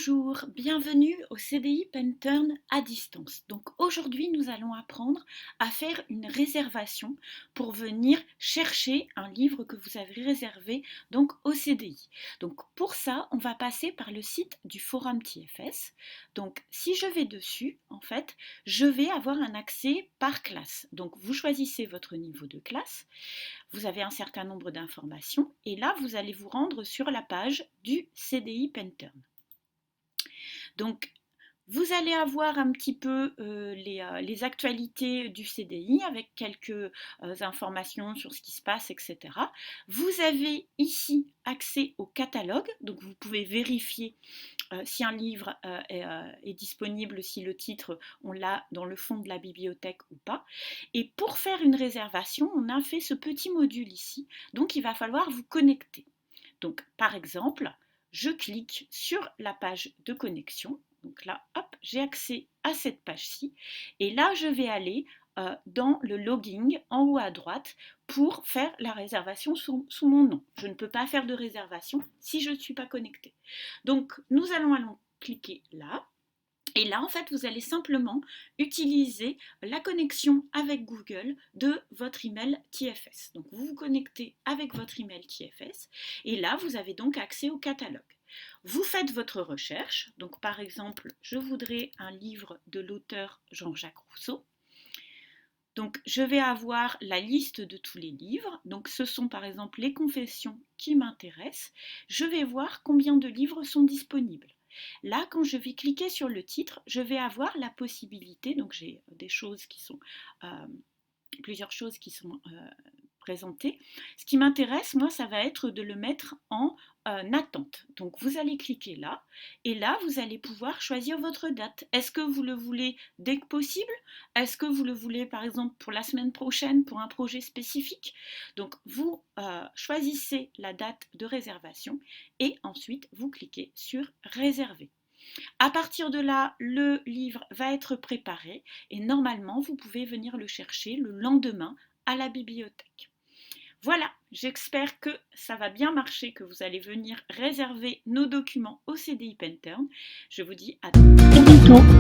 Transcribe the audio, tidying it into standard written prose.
Bonjour, bienvenue au CDI Penturn à distance. Donc aujourd'hui, nous allons apprendre à faire une réservation pour venir chercher un livre que vous avez réservé donc au CDI. Donc pour ça, on va passer par le site du Forum TFS. Donc si je vais dessus, en fait, je vais avoir un accès par classe. Donc vous choisissez votre niveau de classe, vous avez un certain nombre d'informations et là, vous allez vous rendre sur la page du CDI Penturn. Donc, vous allez avoir un petit peu les actualités du CDI avec quelques informations sur ce qui se passe, etc. Vous avez ici accès au catalogue, donc vous pouvez vérifier si un livre est disponible, si le titre, on l'a dans le fond de la bibliothèque ou pas. Et pour faire une réservation, on a fait ce petit module ici, donc il va falloir vous connecter. Donc, par exemple, je clique sur la page de connexion. Donc là, hop, j'ai accès à cette page-ci. Et là, je vais aller dans le login en haut à droite pour faire la réservation sous mon nom. Je ne peux pas faire de réservation si je ne suis pas connectée. Donc, nous allons cliquer là. Et là, en fait, vous allez simplement utiliser la connexion avec Google de votre email TFS. Donc, vous vous connectez avec votre email TFS et là, vous avez donc accès au catalogue. Vous faites votre recherche. Donc, par exemple, je voudrais un livre de l'auteur Jean-Jacques Rousseau. Donc, je vais avoir la liste de tous les livres. Donc, ce sont par exemple les confessions qui m'intéressent. Je vais voir combien de livres sont disponibles. Là, quand je vais cliquer sur le titre, je vais avoir la possibilité, donc j'ai des choses qui sont, plusieurs choses qui sont présentées. Ce qui m'intéresse, moi, ça va être de le mettre en attente. Donc, vous allez cliquer là, et là, vous allez pouvoir choisir votre date. Est-ce que vous le voulez dès que possible? Est-ce que vous le voulez, par exemple, pour la semaine prochaine, pour un projet spécifique? Donc, vous choisissez la date de réservation, et ensuite, vous cliquez sur réserver. À partir de là, le livre va être préparé et normalement, vous pouvez venir le chercher le lendemain à la bibliothèque. Voilà, j'espère que ça va bien marcher, que vous allez venir réserver nos documents au CDI Penturn. Je vous dis à très bientôt.